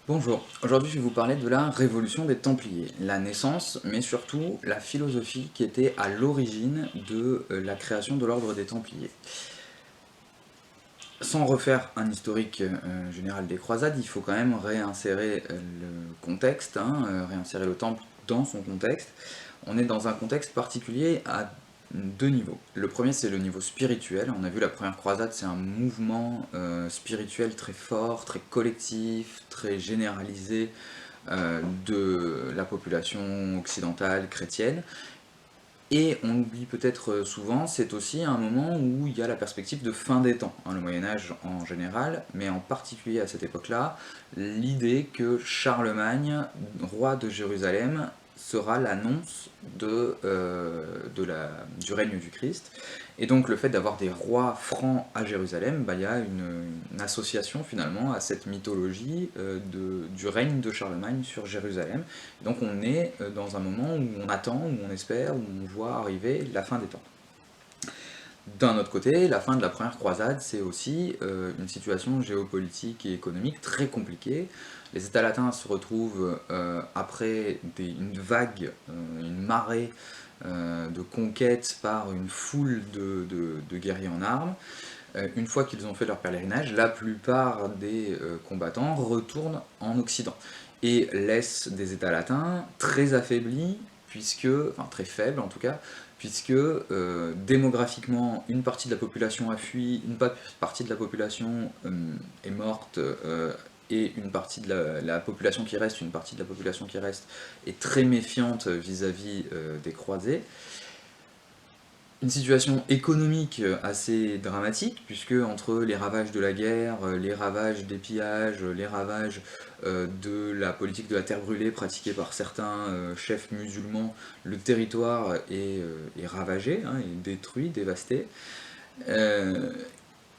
Bonjour, aujourd'hui je vais vous parler de la révolution des Templiers, la naissance, mais surtout la philosophie qui était à l'origine de la création de l'ordre des Templiers. Sans refaire un historique général des croisades, il faut quand même réinsérer le contexte, réinsérer le temple dans son contexte. On est dans un contexte particulier à deux niveaux. Le premier, c'est le niveau spirituel. On a vu la première croisade, c'est un mouvement spirituel très fort, très collectif, très généralisé de la population occidentale chrétienne. Et on oublie peut-être souvent, c'est aussi un moment où il y a la perspective de fin des temps, le Moyen-Âge en général, mais en particulier à cette époque-là, l'idée que Charlemagne, roi de Jérusalem, sera l'annonce du règne du Christ. Et donc le fait d'avoir des rois francs à Jérusalem, il y a une association finalement à cette mythologie du règne de Charlemagne sur Jérusalem. Donc on est dans un moment où on attend, où on espère, où on voit arriver la fin des temps. D'un autre côté, la fin de la première croisade, c'est aussi une situation géopolitique et économique très compliquée. Les États latins se retrouvent après une vague, une marée de conquête par une foule de guerriers en armes. Une fois qu'ils ont fait leur pèlerinage, la plupart des combattants retournent en Occident et laissent des États latins très affaiblis, enfin très faibles en tout cas, puisque démographiquement, une partie de la population a fui, une partie de la population est morte, et une partie de la population qui reste, une partie de la population qui reste est très méfiante vis-à-vis des croisés. Une situation économique assez dramatique, puisque entre les ravages de la guerre, les ravages des pillages, les ravages de la politique de la terre brûlée pratiquée par certains chefs musulmans, le territoire est ravagé, est détruit, dévasté. Euh,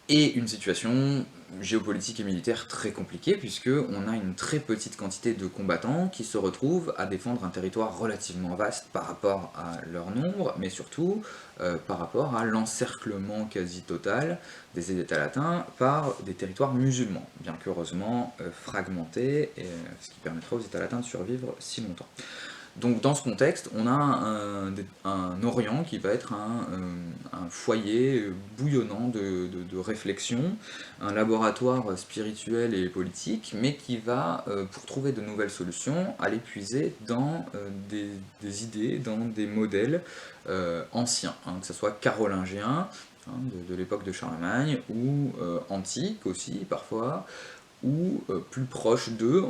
et une situation géopolitique et militaire très compliquée, puisqu'on a une très petite quantité de combattants qui se retrouvent à défendre un territoire relativement vaste par rapport à leur nombre, mais surtout par rapport à l'encerclement quasi total des États latins par des territoires musulmans, bien qu'heureusement fragmentés, ce qui permettra aux États latins de survivre si longtemps. Donc dans ce contexte, on a un Orient qui va être un foyer bouillonnant de réflexion, un laboratoire spirituel et politique, mais qui va, pour trouver de nouvelles solutions, aller puiser dans des idées, dans des modèles anciens, que ce soit carolingiens, de l'époque de Charlemagne, ou antiques aussi parfois, ou plus proche d'eux,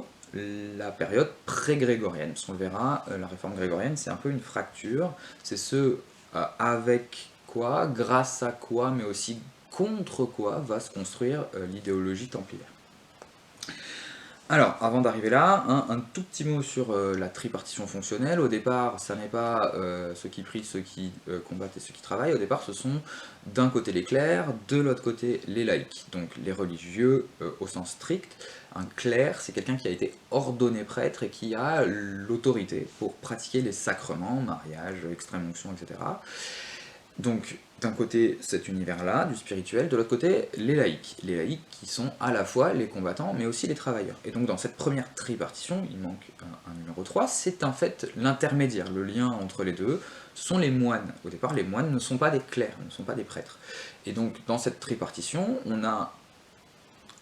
la période pré-grégorienne. Parce qu'on le verra, la réforme grégorienne, c'est un peu une fracture. C'est ce avec quoi, grâce à quoi, mais aussi contre quoi va se construire l'idéologie templière. Alors, avant d'arriver là, un tout petit mot sur la tripartition fonctionnelle. Au départ, ça n'est pas ceux qui prient, ceux qui combattent et ceux qui travaillent. Au départ, ce sont d'un côté les clercs, de l'autre côté les laïcs, donc les religieux au sens strict. Un clerc, c'est quelqu'un qui a été ordonné prêtre et qui a l'autorité pour pratiquer les sacrements, mariage, extrême onction, etc. Donc, d'un côté, cet univers-là, du spirituel, de l'autre côté, les laïcs. Les laïcs qui sont à la fois les combattants, mais aussi les travailleurs. Et donc, dans cette première tripartition, il manque un numéro 3, c'est en fait l'intermédiaire, le lien entre les deux, ce sont les moines. Au départ, les moines ne sont pas des clercs, ne sont pas des prêtres. Et donc, dans cette tripartition, on a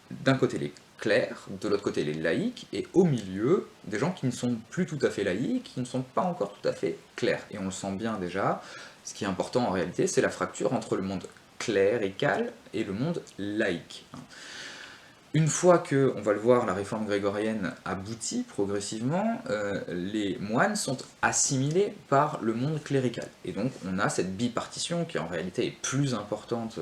d'un côté les clercs, de l'autre côté les laïcs, et au milieu, des gens qui ne sont plus tout à fait laïcs, qui ne sont pas encore tout à fait clercs. Et on le sent bien déjà, ce qui est important en réalité, c'est la fracture entre le monde clérical et le monde laïque. Une fois que, on va le voir, la réforme grégorienne aboutit progressivement, les moines sont assimilés par le monde clérical. Et donc on a cette bipartition qui en réalité est plus importante,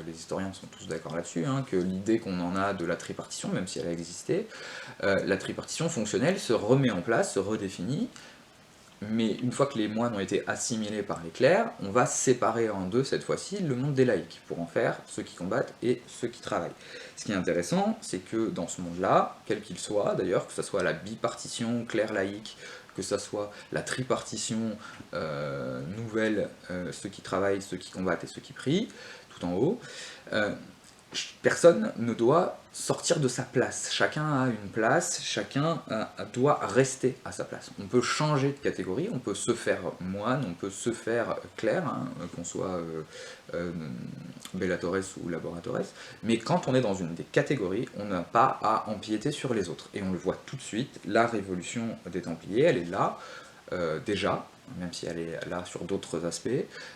les historiens sont tous d'accord là-dessus, que l'idée qu'on en a de la tripartition, même si elle a existé. La tripartition fonctionnelle se remet en place, se redéfinit, mais une fois que les moines ont été assimilés par les clercs, on va séparer en deux cette fois-ci le monde des laïcs, pour en faire ceux qui combattent et ceux qui travaillent. Ce qui est intéressant, c'est que dans ce monde-là, quel qu'il soit d'ailleurs, que ce soit la bipartition clerc-laïque, que ce soit la tripartition nouvelle, ceux qui travaillent, ceux qui combattent et ceux qui prient, tout en haut, personne ne doit sortir de sa place. Chacun a une place, chacun doit rester à sa place. On peut changer de catégorie, on peut se faire moine, on peut se faire clerc, hein, qu'on soit bellatores ou laboratores, mais quand on est dans une des catégories, on n'a pas à empiéter sur les autres. Et on le voit tout de suite, la révolution des Templiers, elle est là, déjà, même si elle est là sur d'autres aspects,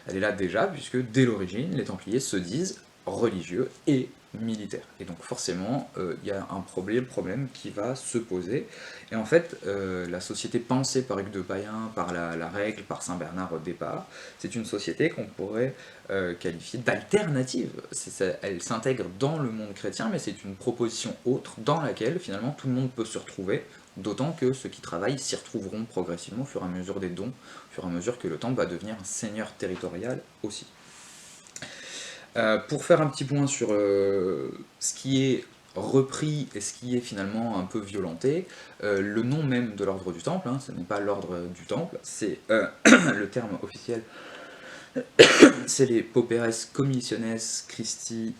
elle est là déjà, puisque dès l'origine, les Templiers se disent religieux et militaire. Et donc forcément, il y a un problème qui va se poser. Et en fait, la société pensée par Hugues de Payen, par la règle, par Saint Bernard au départ, c'est une société qu'on pourrait qualifier d'alternative. Elle s'intègre dans le monde chrétien, mais c'est une proposition autre dans laquelle finalement tout le monde peut se retrouver, d'autant que ceux qui travaillent s'y retrouveront progressivement au fur et à mesure des dons, au fur et à mesure que le temple va devenir un seigneur territorial aussi. Pour faire un petit point sur ce qui est repris et ce qui est finalement un peu violenté, le nom même de l'ordre du Temple, hein, ce n'est pas l'ordre du Temple, c'est le terme officiel, c'est les Pauperes Commissiones Christi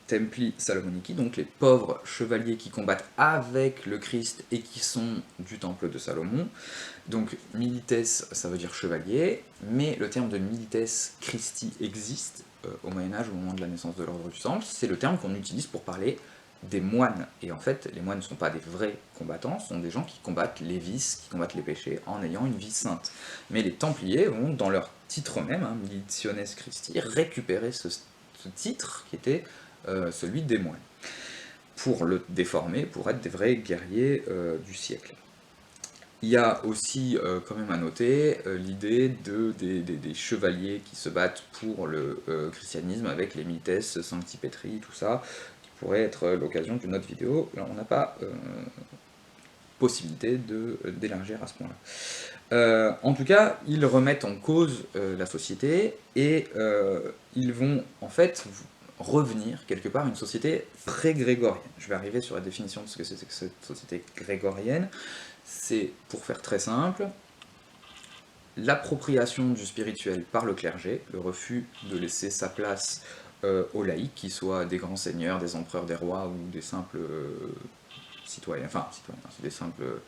Templi Salomonici, donc les pauvres chevaliers qui combattent avec le Christ et qui sont du temple de Salomon. Donc milites, ça veut dire chevalier, mais le terme de milites Christi existe au Moyen-Âge, au moment de la naissance de l'ordre du Temple. C'est le terme qu'on utilise pour parler des moines. Et en fait, les moines ne sont pas des vrais combattants, ce sont des gens qui combattent les vices, qui combattent les péchés en ayant une vie sainte. Mais les Templiers vont, dans leur titre même, hein, Militiones Christi, récupérer ce titre qui était celui des moines, pour le déformer, pour être des vrais guerriers du siècle. Il y a aussi quand même à noter l'idée des chevaliers qui se battent pour le christianisme avec les milites, Sancti Petri, tout ça, qui pourrait être l'occasion d'une autre vidéo. Là, on n'a pas possibilité d'élargir à ce point-là. En tout cas, ils remettent en cause la société et ils vont en fait revenir quelque part à une société pré-grégorienne. Je vais arriver sur la définition de ce que c'est que cette société grégorienne. C'est, pour faire très simple, l'appropriation du spirituel par le clergé, le refus de laisser sa place aux laïcs, qui soient des grands seigneurs, des empereurs, des rois ou des simples citoyens, c'est des simples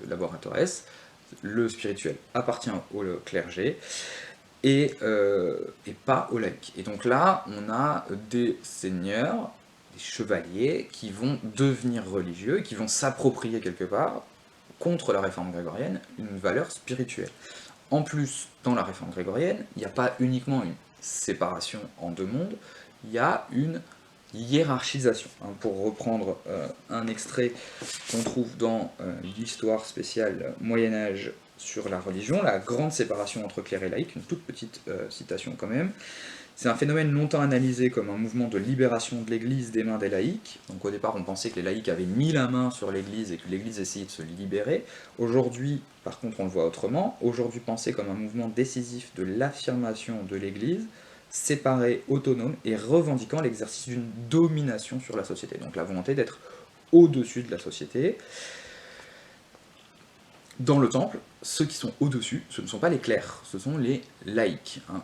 laboratores. Le spirituel appartient au clergé et pas aux laïcs. Et donc là, on a des seigneurs, des chevaliers qui vont devenir religieux, qui vont s'approprier quelque part, contre la réforme grégorienne, une valeur spirituelle. En plus, dans la réforme grégorienne, il n'y a pas uniquement une séparation en deux mondes, il y a une hiérarchisation. Pour reprendre un extrait qu'on trouve dans l'histoire spéciale Moyen-Âge sur la religion, la grande séparation entre clerc et laïc, une toute petite citation quand même. C'est un phénomène longtemps analysé comme un mouvement de libération de l'Église des mains des laïcs. Donc au départ, on pensait que les laïcs avaient mis la main sur l'Église et que l'Église essayait de se libérer. Aujourd'hui, par contre, on le voit autrement. Aujourd'hui, pensé comme un mouvement décisif de l'affirmation de l'Église, séparée, autonome et revendiquant l'exercice d'une domination sur la société. Donc la volonté d'être au-dessus de la société. Dans le temple, ceux qui sont au-dessus, ce ne sont pas les clercs, ce sont les laïcs. Hein.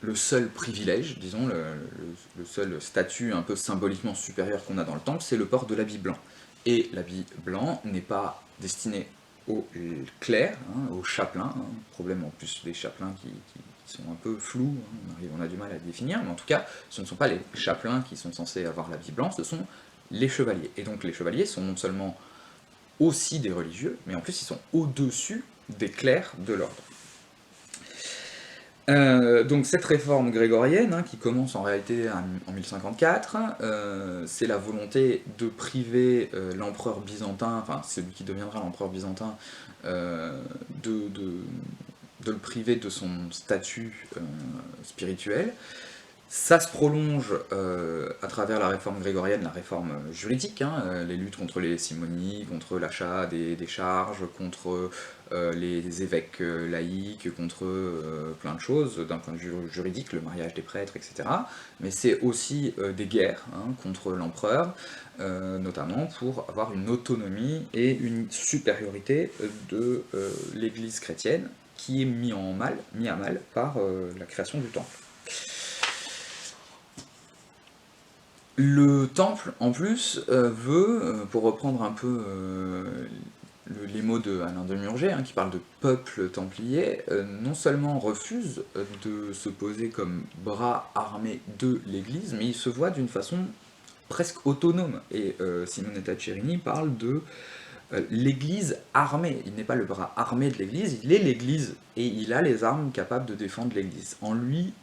Le seul privilège, disons, le seul statut un peu symboliquement supérieur qu'on a dans le temple, c'est le port de l'habit blanc. Et l'habit blanc n'est pas destiné aux clercs, hein, aux chapelains, hein, problème en plus des chapelains qui sont un peu flous, hein, on a du mal à définir, mais en tout cas, ce ne sont pas les chapelains qui sont censés avoir l'habit blanc, ce sont les chevaliers. Et donc les chevaliers sont non seulement aussi des religieux, mais en plus ils sont au-dessus des clercs de l'ordre. Donc cette réforme grégorienne, hein, qui commence en réalité en 1054, c'est la volonté de priver l'empereur byzantin, enfin celui qui deviendra l'empereur byzantin, de le priver de son statut spirituel. Ça se prolonge à travers la réforme grégorienne, la réforme juridique, hein, les luttes contre les simonies, contre l'achat des charges, contre les évêques laïcs, contre plein de choses d'un point de vue juridique, le mariage des prêtres, etc. Mais c'est aussi des guerres hein, contre l'empereur, notamment pour avoir une autonomie et une supériorité de l'Église chrétienne, qui est mis à mal par la création du temple. Le temple, en plus, veut, pour reprendre un peu les mots de Alain de Murger, qui parle de peuple templier, non seulement refuse de se poser comme bras armés de l'Église, mais il se voit d'une façon presque autonome. Et Simonetta Cerini parle de l'Église armée. Il n'est pas le bras armé de l'Église, il est l'Église, et il a les armes capables de défendre l'Église. En lui,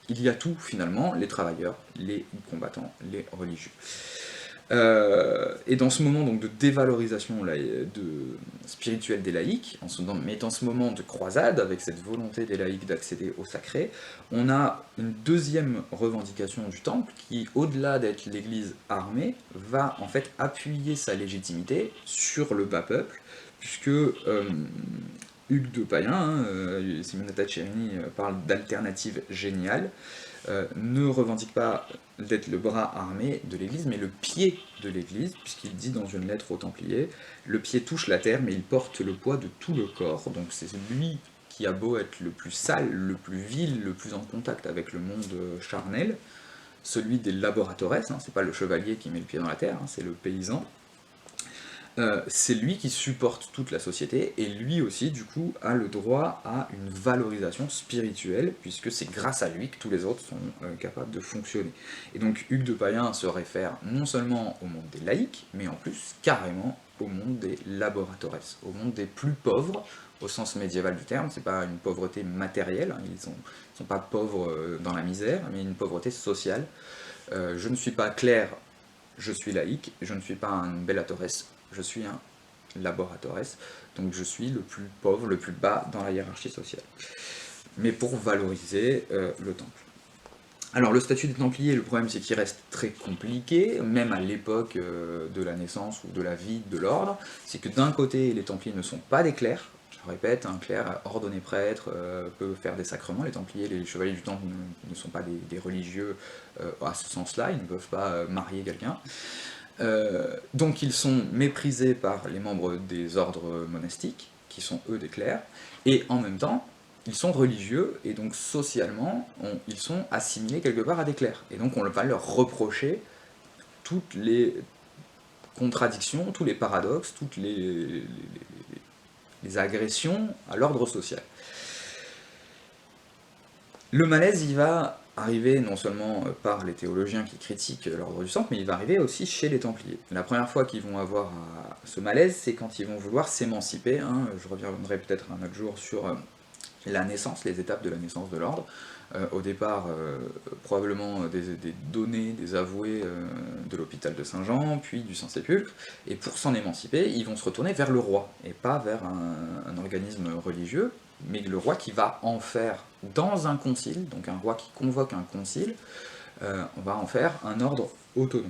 il y a tout finalement, les travailleurs, les combattants, les religieux. Et dans ce moment donc, de dévalorisation spirituelle des laïcs, mais dans ce moment de croisade, avec cette volonté des laïcs d'accéder au sacré, on a une deuxième revendication du temple qui, au-delà d'être l'église armée, va en fait appuyer sa légitimité sur le bas peuple, puisque Hugues de Payen, Simonetta Cerini parle d'alternative géniale, ne revendique pas d'être le bras armé de l'Église, mais le pied de l'Église, puisqu'il dit dans une lettre aux Templiers, le pied touche la terre, mais il porte le poids de tout le corps. Donc c'est lui qui a beau être le plus sale, le plus vil, le plus en contact avec le monde charnel, celui des laboratores, c'est pas le chevalier qui met le pied dans la terre, c'est le paysan. C'est lui qui supporte toute la société, et lui aussi, du coup, a le droit à une valorisation spirituelle, puisque c'est grâce à lui que tous les autres sont capables de fonctionner. Et donc Hugues de Payen se réfère non seulement au monde des laïcs, mais en plus carrément au monde des laboratores, au monde des plus pauvres, au sens médiéval du terme. C'est pas une pauvreté matérielle, ils sont pas pauvres dans la misère, mais une pauvreté sociale. Je ne suis pas clerc, je suis laïque, je ne suis pas un bellatores, je suis un laboratores, donc je suis le plus pauvre, le plus bas dans la hiérarchie sociale. Mais pour valoriser le temple. Alors le statut des Templiers, le problème c'est qu'il reste très compliqué, même à l'époque de la naissance ou de la vie de l'ordre, c'est que d'un côté les Templiers ne sont pas des clercs, je répète, un clerc ordonné prêtre peut faire des sacrements, les Templiers, les chevaliers du Temple ne sont pas des religieux à ce sens-là, ils ne peuvent pas marier quelqu'un. Donc ils sont méprisés par les membres des ordres monastiques, qui sont eux des clercs, et en même temps, ils sont religieux, et donc socialement, ils sont assimilés quelque part à des clercs. Et donc on va leur reprocher toutes les contradictions, tous les paradoxes, toutes les agressions à l'ordre social. Le malaise, il va arriver non seulement par les théologiens qui critiquent l'ordre du Temple, mais il va arriver aussi chez les Templiers. La première fois qu'ils vont avoir ce malaise, c'est quand ils vont vouloir s'émanciper. Je reviendrai peut-être un autre jour sur la naissance, les étapes de la naissance de l'ordre. Au départ, probablement des données, des avoués de l'hôpital de Saint-Jean, puis du Saint-Sépulcre, et pour s'en émanciper, ils vont se retourner vers le roi, et pas vers un organisme religieux, mais le roi qui va en faire dans un concile, donc un roi qui convoque un concile, on va en faire un ordre autonome.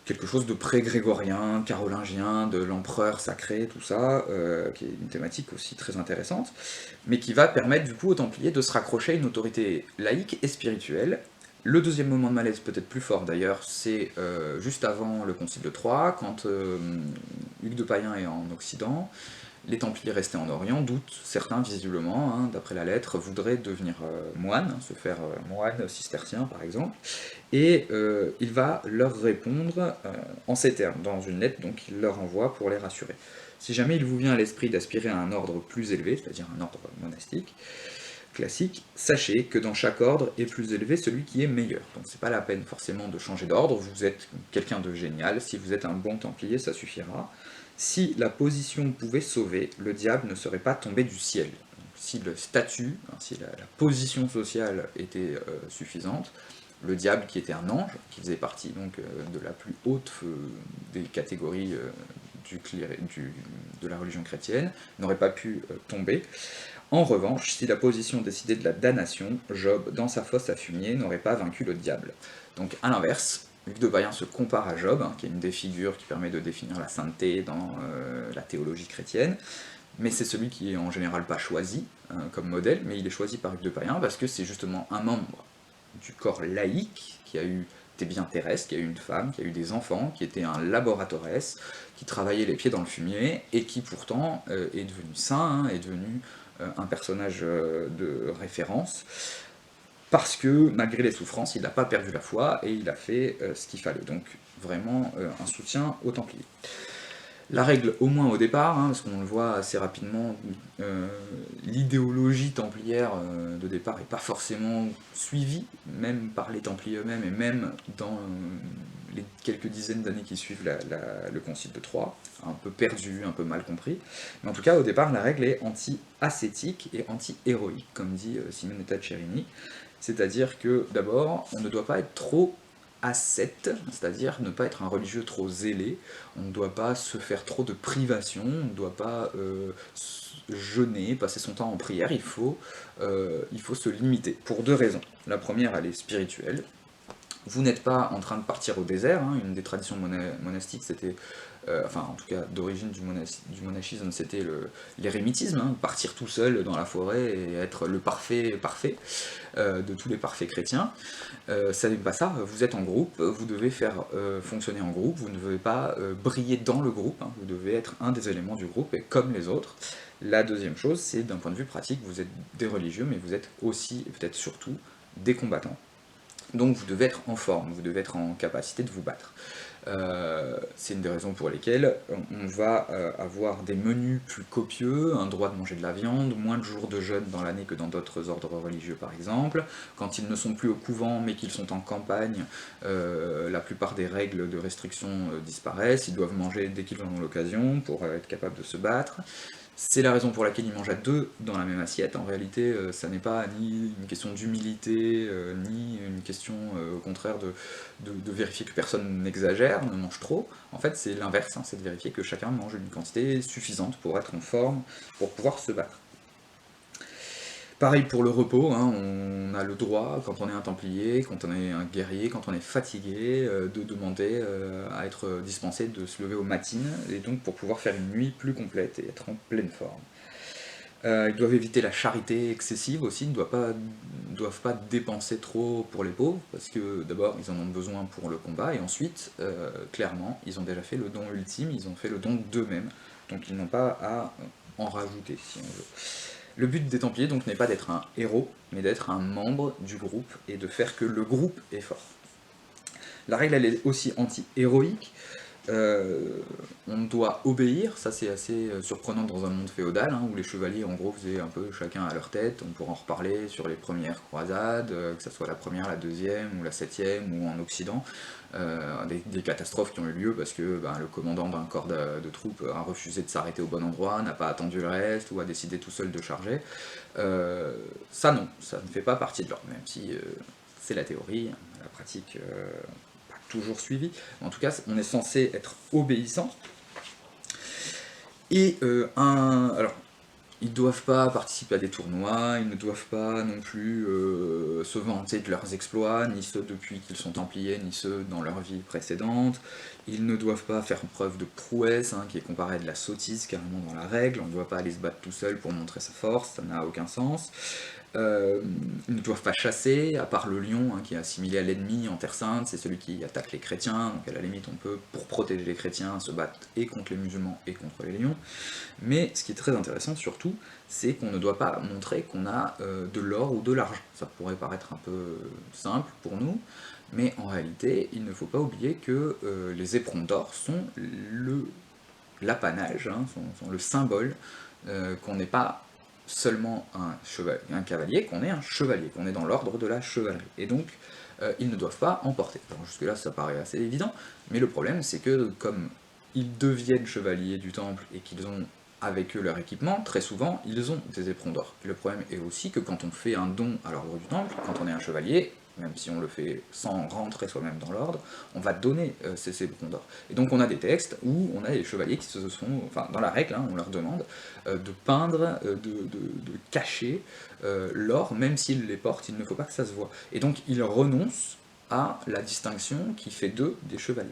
Quelque chose de pré-grégorien, carolingien, de l'empereur sacré, tout ça, qui est une thématique aussi très intéressante, mais qui va permettre du coup aux Templiers de se raccrocher à une autorité laïque et spirituelle. Le deuxième moment de malaise, peut-être plus fort d'ailleurs, c'est juste avant le Concile de Troyes, quand Hugues de Payen est en Occident, les Templiers restés en Orient doutent, certains visiblement, d'après la lettre, voudraient devenir moines, se faire moines cisterciens par exemple, et il va leur répondre en ces termes, dans une lettre qu'il leur envoie pour les rassurer. Si jamais il vous vient à l'esprit d'aspirer à un ordre plus élevé, c'est-à-dire un ordre monastique, classique, sachez que dans chaque ordre est plus élevé celui qui est meilleur. Donc c'est pas la peine forcément de changer d'ordre, vous êtes quelqu'un de génial, si vous êtes un bon Templier, ça suffira. Si la position pouvait sauver, le diable ne serait pas tombé du ciel. Donc, si le statut, si la position sociale était suffisante, le diable, qui était un ange, qui faisait partie donc de la plus haute des catégories de la religion chrétienne, n'aurait pas pu tomber. En revanche, si la position décidait de la damnation, Job, dans sa fosse à fumier, n'aurait pas vaincu le diable. Donc à l'inverse, Hugues de Payen se compare à Job, qui est une des figures qui permet de définir la sainteté dans la théologie chrétienne, mais c'est celui qui est en général pas choisi comme modèle, mais il est choisi par Hugues de Payen parce que c'est justement un membre du corps laïque qui a eu était bien terrestre, qui a eu une femme, qui a eu des enfants, qui était un laboratoresse, qui travaillait les pieds dans le fumier, et qui pourtant est devenu saint, hein, est devenu un personnage de référence, parce que malgré les souffrances, il n'a pas perdu la foi, et il a fait ce qu'il fallait. Donc vraiment un soutien aux Templiers. La règle, au moins au départ, hein, parce qu'on le voit assez rapidement, l'idéologie templière de départ n'est pas forcément suivie, même par les Templiers eux-mêmes, et même dans les quelques dizaines d'années qui suivent le Concile de Troyes, un peu perdu, un peu mal compris. Mais en tout cas, au départ, la règle est anti-ascétique et anti-héroïque, comme dit Simonetta Cerini. C'est-à-dire que, d'abord, on ne doit pas être trop ascète, c'est-à-dire ne pas être un religieux trop zélé, on ne doit pas se faire trop de privations, on ne doit pas jeûner, passer son temps en prière, il faut se limiter, pour deux raisons. La première, elle est spirituelle. Vous n'êtes pas en train de partir au désert, hein, une des traditions monastiques, c'était, enfin en tout cas d'origine du monachisme, c'était l'érémitisme, hein, partir tout seul dans la forêt et être le parfait de tous les parfaits chrétiens. Ça n'est pas ça, vous êtes en groupe, vous devez faire fonctionner en groupe, vous ne devez pas briller dans le groupe, hein, vous devez être un des éléments du groupe et comme les autres. La deuxième chose, c'est d'un point de vue pratique, vous êtes des religieux, mais vous êtes aussi, et peut-être surtout, des combattants. Donc vous devez être en forme, vous devez être en capacité de vous battre. C'est une des raisons pour lesquelles on va avoir des menus plus copieux, un droit de manger de la viande, moins de jours de jeûne dans l'année que dans d'autres ordres religieux par exemple. Quand ils ne sont plus au couvent mais qu'ils sont en campagne, la plupart des règles de restriction disparaissent, ils doivent manger dès qu'ils en ont l'occasion pour être capables de se battre. C'est la raison pour laquelle ils mangent à deux dans la même assiette. En réalité, ça n'est pas ni une question d'humilité, ni une question, au contraire, de vérifier que personne n'exagère, ne mange trop. En fait, c'est l'inverse, hein, c'est de vérifier que chacun mange une quantité suffisante pour être en forme, pour pouvoir se battre. Pareil pour le repos, hein, on a le droit, quand on est un templier, quand on est un guerrier, quand on est fatigué, de demander à être dispensé de se lever aux matines, et donc pour pouvoir faire une nuit plus complète et être en pleine forme. Ils doivent éviter la charité excessive aussi, ils ne doivent pas dépenser trop pour les pauvres, parce que d'abord ils en ont besoin pour le combat, et ensuite, clairement, ils ont déjà fait le don ultime, ils ont fait le don d'eux-mêmes, donc ils n'ont pas à en rajouter, si on veut. Le but des Templiers donc n'est pas d'être un héros, mais d'être un membre du groupe et de faire que le groupe est fort. La règle elle est aussi anti-héroïque. On doit obéir, ça c'est assez surprenant dans un monde féodal, hein, où les chevaliers en gros faisaient un peu chacun à leur tête, on pourra en reparler sur les premières croisades, que ce soit la première, la deuxième, ou la septième, ou en Occident, des catastrophes qui ont eu lieu parce que le commandant d'un corps de troupes a refusé de s'arrêter au bon endroit, n'a pas attendu le reste, ou a décidé tout seul de charger. Ça non, ça ne fait pas partie de l'ordre, même si c'est la théorie, la pratique toujours suivi. En tout cas, on est censé être obéissant. Et alors, ils ne doivent pas participer à des tournois, ils ne doivent pas non plus se vanter de leurs exploits, ni ceux depuis qu'ils sont templiers, ni ceux dans leur vie précédente. Ils ne doivent pas faire preuve de prouesse, hein, qui est comparée à de la sottise carrément dans la règle. On ne doit pas aller se battre tout seul pour montrer sa force, ça n'a aucun sens. Ils ne doivent pas chasser, à part le lion, hein, qui est assimilé à l'ennemi en Terre Sainte, c'est celui qui attaque les chrétiens, donc à la limite on peut, pour protéger les chrétiens, se battre et contre les musulmans et contre les lions. Mais ce qui est très intéressant surtout, c'est qu'on ne doit pas montrer qu'on a de l'or ou de l'argent. Ça pourrait paraître un peu simple pour nous, mais en réalité, il ne faut pas oublier que les éperons d'or sont l'apanage, hein, sont le symbole qu'on n'est pas seulement un cavalier, qu'on est un chevalier, qu'on est dans l'ordre de la chevalerie. Et donc, ils ne doivent pas en porter. Alors jusque-là, ça paraît assez évident, mais le problème, c'est que comme ils deviennent chevaliers du temple et qu'ils ont avec eux leur équipement, très souvent, ils ont des éperons d'or. Le problème est aussi que quand on fait un don à l'ordre du temple, quand on est un chevalier, même si on le fait sans rentrer soi-même dans l'ordre, on va donner ces éperons d'or. Et donc on a des textes où on a des chevaliers qui se sont, enfin dans la règle, hein, on leur demande de peindre, de cacher l'or, même s'ils les portent, il ne faut pas que ça se voit. Et donc ils renoncent à la distinction qui fait d'eux des chevaliers.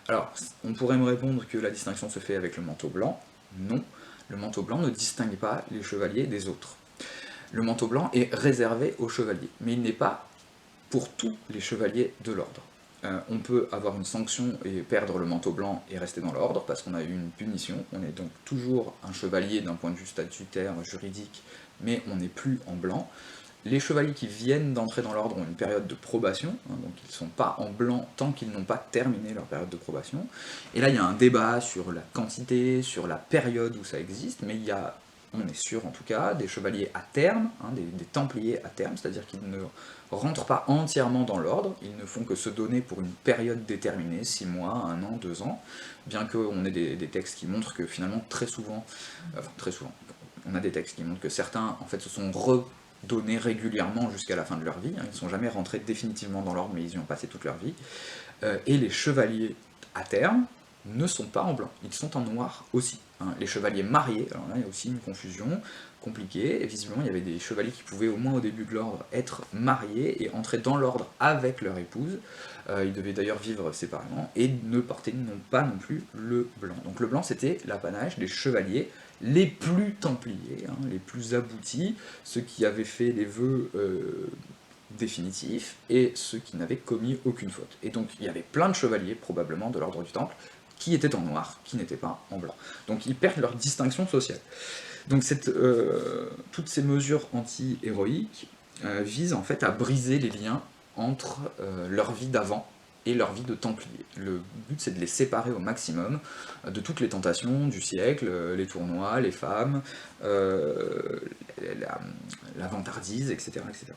Alors, on pourrait me répondre que la distinction se fait avec le manteau blanc. Non, le manteau blanc ne distingue pas les chevaliers des autres. Le manteau blanc est réservé aux chevaliers, mais il n'est pas pour tous les chevaliers de l'ordre. On peut avoir une sanction et perdre le manteau blanc et rester dans l'ordre, parce qu'on a eu une punition. On est donc toujours un chevalier d'un point de vue statutaire, juridique, mais on n'est plus en blanc. Les chevaliers qui viennent d'entrer dans l'ordre ont une période de probation, hein, donc ils ne sont pas en blanc tant qu'ils n'ont pas terminé leur période de probation. Et là, il y a un débat sur la quantité, sur la période où ça existe, mais il y a, on est sûr en tout cas, des chevaliers à terme, hein, des templiers à terme, c'est-à-dire qu'ils ne rentrent pas entièrement dans l'ordre, ils ne font que se donner pour une période déterminée, 6 mois, 1 an, 2 ans, bien qu'on ait des textes qui montrent que finalement, très souvent, on a des textes qui montrent que certains, en fait, se sont redonnés régulièrement jusqu'à la fin de leur vie, hein, ils ne sont jamais rentrés définitivement dans l'ordre, mais ils y ont passé toute leur vie, et les chevaliers à terme ne sont pas en blanc, ils sont en noir aussi. Hein. Les chevaliers mariés, alors là il y a aussi une confusion compliquée, et visiblement il y avait des chevaliers qui pouvaient au moins au début de l'ordre être mariés et entrer dans l'ordre avec leur épouse, ils devaient d'ailleurs vivre séparément, et ne porter pas non plus le blanc. Donc le blanc c'était l'apanage des chevaliers les plus templiers, hein, les plus aboutis, ceux qui avaient fait les vœux définitifs, et ceux qui n'avaient commis aucune faute. Et donc il y avait plein de chevaliers, probablement, de l'ordre du Temple, qui étaient en noir, qui n'étaient pas en blanc. Donc ils perdent leur distinction sociale. Donc toutes ces mesures anti-héroïques visent en fait à briser les liens entre leur vie d'avant et leur vie de Templier. Le but c'est de les séparer au maximum de toutes les tentations du siècle, les tournois, les femmes, la vantardise, etc., etc.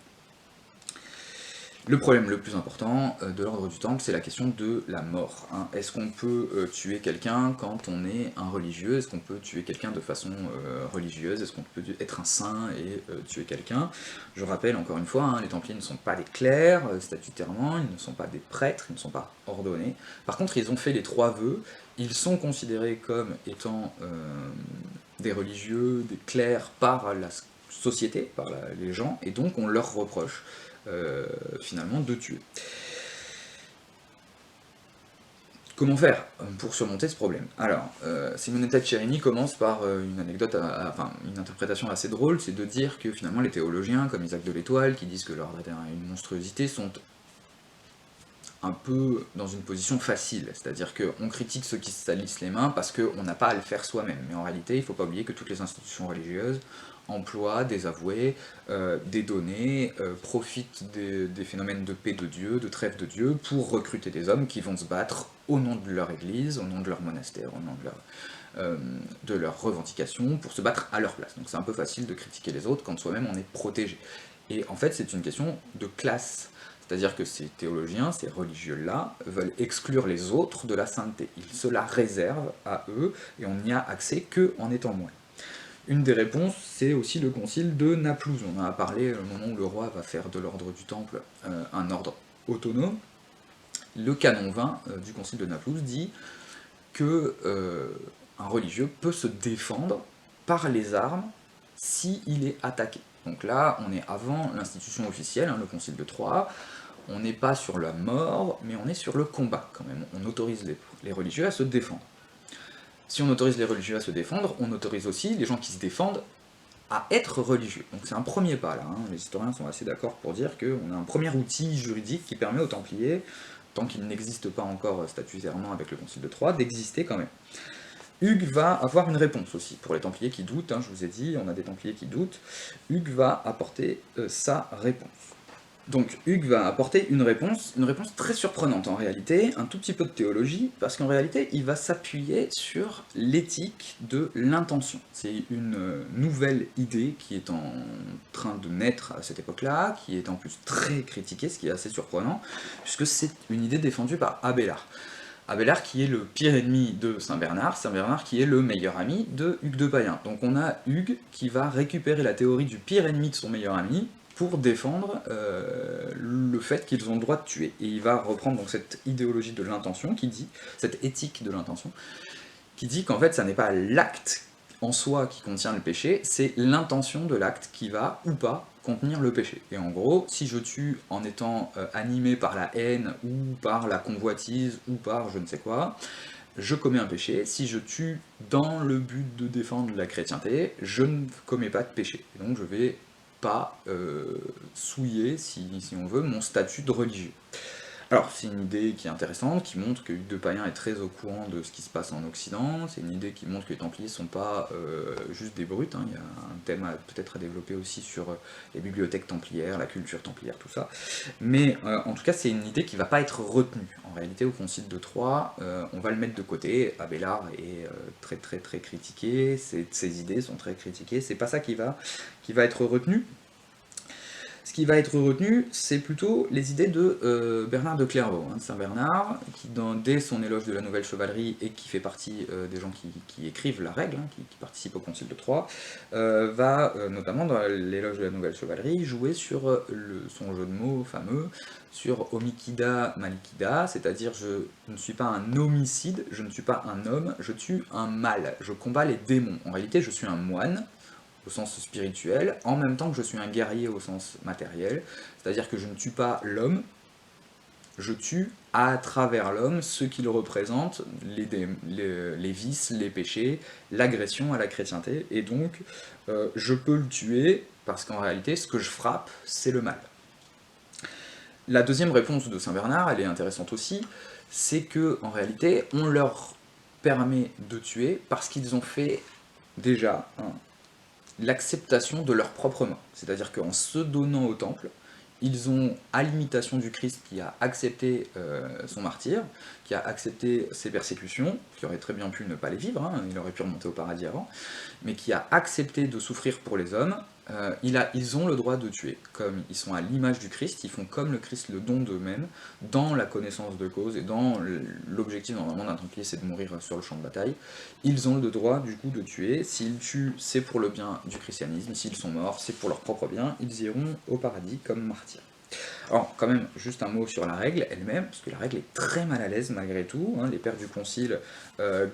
Le problème le plus important de l'ordre du Temple, c'est la question de la mort. Hein. Est-ce qu'on peut tuer quelqu'un quand on est un religieux? Est-ce qu'on peut tuer quelqu'un de façon religieuse? Est-ce qu'on peut être un saint et tuer quelqu'un? Je rappelle encore une fois, hein, les Templiers ne sont pas des clercs statutairement, ils ne sont pas des prêtres, ils ne sont pas ordonnés. Par contre, ils ont fait les 3 vœux, ils sont considérés comme étant des religieux, des clercs par la société, par les gens, et donc on leur reproche finalement de tuer. Comment faire pour surmonter ce problème? Alors, Simonetta Cirini commence par une anecdote, enfin une interprétation assez drôle, c'est de dire que finalement les théologiens, comme Isaac de l'Étoile, qui disent que l'ordre est une monstruosité, sont un peu dans une position facile, c'est-à-dire qu'on critique ceux qui se salissent les mains parce qu'on n'a pas à le faire soi-même, mais en réalité il ne faut pas oublier que toutes les institutions religieuses emploient des avoués, des données, profitent des phénomènes de paix de Dieu, de trêve de Dieu, pour recruter des hommes qui vont se battre au nom de leur église, au nom de leur monastère, au nom de leurs revendications, pour se battre à leur place. Donc c'est un peu facile de critiquer les autres quand soi-même on est protégé. Et en fait c'est une question de classe. C'est-à-dire que ces théologiens, ces religieux-là, veulent exclure les autres de la sainteté. Ils se la réservent à eux, et on n'y a accès qu'en étant moine. Une des réponses, c'est aussi le concile de Naplouse. On en a parlé au moment où le roi va faire de l'ordre du Temple un ordre autonome. Le canon 20 du concile de Naplouse dit que un religieux peut se défendre par les armes s'il est attaqué. Donc là, on est avant l'institution officielle, hein, le concile de Troyes, on n'est pas sur la mort, mais on est sur le combat quand même. On autorise les religieux à se défendre. Si on autorise les religieux à se défendre, on autorise aussi les gens qui se défendent à être religieux. Donc c'est un premier pas là, hein. Les historiens sont assez d'accord pour dire qu'on a un premier outil juridique qui permet aux Templiers, tant qu'il n'existe pas encore statutairement avec le concile de Troyes, d'exister quand même. Hugues va avoir une réponse aussi, pour les Templiers qui doutent, hein, je vous ai dit, on a des Templiers qui doutent, Hugues va apporter sa réponse. Donc Hugues va apporter une réponse très surprenante en réalité, un tout petit peu de théologie, parce qu'en réalité il va s'appuyer sur l'éthique de l'intention. C'est une nouvelle idée qui est en train de naître à cette époque-là, qui est en plus très critiquée, ce qui est assez surprenant, puisque c'est une idée défendue par Abélard. Abélard qui est le pire ennemi de Saint-Bernard qui est le meilleur ami de Hugues de Payen. Donc on a Hugues qui va récupérer la théorie du pire ennemi de son meilleur ami pour défendre le fait qu'ils ont le droit de tuer. Et il va reprendre donc cette idéologie de l'intention qui dit, cette éthique de l'intention, qui dit qu'en fait ça n'est pas l'acte en soi qui contient le péché, c'est l'intention de l'acte qui va, ou pas, contenir le péché. Et en gros, si je tue en étant animé par la haine, ou par la convoitise, ou par je ne sais quoi, je commets un péché. Si je tue dans le but de défendre la chrétienté, je ne commets pas de péché. Et donc je vais pas souiller, si on veut, mon statut de religieux. Alors, c'est une idée qui est intéressante, qui montre que Hugues de Payen est très au courant de ce qui se passe en Occident, c'est une idée qui montre que les Templiers sont pas juste des brutes, hein. Il y a un thème peut-être à développer aussi sur les bibliothèques templières, la culture templière, tout ça. Mais en tout cas, c'est une idée qui va pas être retenue. En réalité, au Concile de Troyes, on va le mettre de côté. Abélard est très très très critiqué, ses idées sont très critiquées, c'est pas ça qui va être retenu. Ce qui va être retenu, c'est plutôt les idées de Bernard de Clairvaux, hein, de Saint-Bernard, qui dès son éloge de la nouvelle chevalerie, et qui fait partie des gens qui écrivent la règle, hein, qui participent au Concile de Troyes, va, notamment dans l'éloge de la nouvelle chevalerie, jouer sur son jeu de mots fameux, sur homicida malicida, c'est-à-dire je ne suis pas un homicide, je ne suis pas un homme, je tue un mal, je combats les démons. En réalité, je suis un moine, au sens spirituel, en même temps que je suis un guerrier au sens matériel, c'est-à-dire que je ne tue pas l'homme, je tue à travers l'homme ce qu'il représente, les vices, les péchés, l'agression à la chrétienté, et donc je peux le tuer parce qu'en réalité ce que je frappe, c'est le mal. La deuxième réponse de Saint Bernard, elle est intéressante aussi, c'est que en réalité on leur permet de tuer parce qu'ils ont fait déjà l'acceptation de leur propre mort. C'est-à-dire qu'en se donnant au temple, ils ont, à l'imitation du Christ qui a accepté son martyre, qui a accepté ses persécutions, qui aurait très bien pu ne pas les vivre, hein, il aurait pu remonter au paradis avant, mais qui a accepté de souffrir pour les hommes, ils ont le droit de tuer. Comme ils sont à l'image du Christ, ils font comme le Christ le don d'eux-mêmes, dans la connaissance de cause, et dans l'objectif normalement d'un Templier, c'est de mourir sur le champ de bataille. Ils ont le droit du coup de tuer. S'ils tuent, c'est pour le bien du christianisme. S'ils sont morts, c'est pour leur propre bien. Ils iront au paradis comme martyrs. Alors, quand même, juste un mot sur la règle elle-même, parce que la règle est très mal à l'aise malgré tout, hein. Les pères du Concile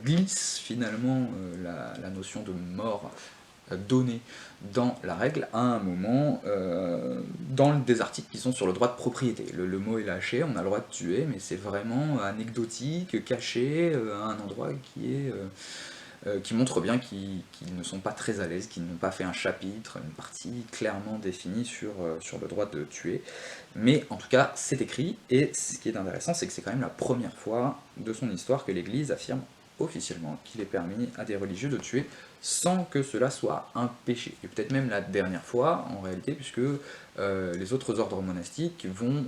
glissent finalement la notion de mort donnée dans la règle à un moment dans des articles qui sont sur le droit de propriété. Le mot est lâché, on a le droit de tuer, mais c'est vraiment anecdotique, caché, à un endroit qui montre bien qu'ils ne sont pas très à l'aise, qu'ils n'ont pas fait un chapitre, une partie clairement définie sur le droit de tuer. Mais en tout cas, c'est écrit, et ce qui est intéressant, c'est que c'est quand même la première fois de son histoire que l'Église affirme officiellement qu'il est permis à des religieux de tuer sans que cela soit un péché. Et peut-être même la dernière fois, en réalité, puisque les autres ordres monastiques vont,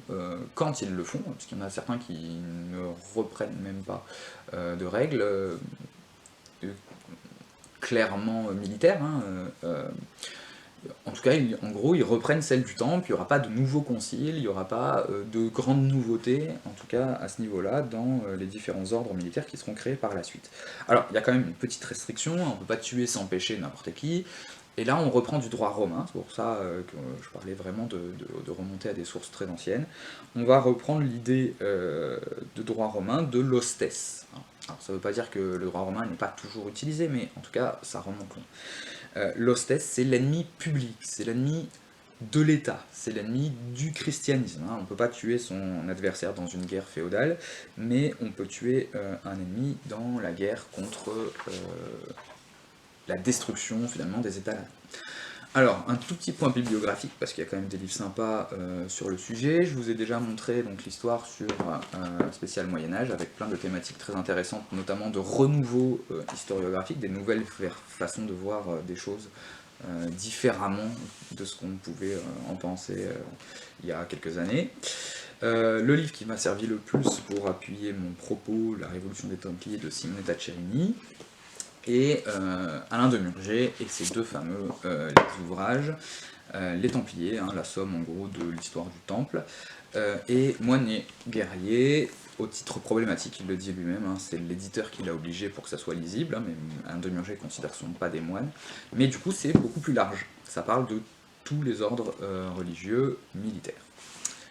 quand ils le font, parce qu'il y en a certains qui ne reprennent même pas de règles, clairement militaires, hein, en tout cas, en gros, ils reprennent celle du temple, il n'y aura pas de nouveaux conciles, il n'y aura pas de grandes nouveautés, en tout cas à ce niveau-là, dans les différents ordres militaires qui seront créés par la suite. Alors, il y a quand même une petite restriction, on ne peut pas tuer sans péché n'importe qui, et là on reprend du droit romain, c'est pour ça que je parlais vraiment de remonter à des sources très anciennes. On va reprendre l'idée de droit romain de l'hostes. Alors ça ne veut pas dire que le droit romain n'est pas toujours utilisé, mais en tout cas ça remonte loin. L'hostes, c'est l'ennemi public, c'est l'ennemi de l'État, c'est l'ennemi du christianisme, hein. On ne peut pas tuer son adversaire dans une guerre féodale, mais on peut tuer un ennemi dans la guerre contre la destruction finalement des États laïcs. Alors, un tout petit point bibliographique, parce qu'il y a quand même des livres sympas sur le sujet. Je vous ai déjà montré donc l'histoire sur spécial Moyen-Âge, avec plein de thématiques très intéressantes, notamment de renouveau historiographique, des nouvelles façons de voir des choses différemment de ce qu'on pouvait en penser il y a quelques années. Le livre qui m'a servi le plus pour appuyer mon propos, La Révolution des Templiers de Simonetta Cerini, et Alain de Murger et ses deux fameux ouvrages, Les Templiers, hein, la somme en gros de l'histoire du Temple, et Moine et guerrier, au titre problématique, il le dit lui-même, hein, c'est l'éditeur qui l'a obligé pour que ça soit lisible, hein, mais Alain de Murger considère que ce ne sont pas des moines, mais du coup c'est beaucoup plus large, ça parle de tous les ordres religieux militaires.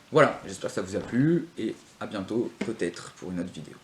Voilà, j'espère que ça vous a plu, et à bientôt peut-être pour une autre vidéo.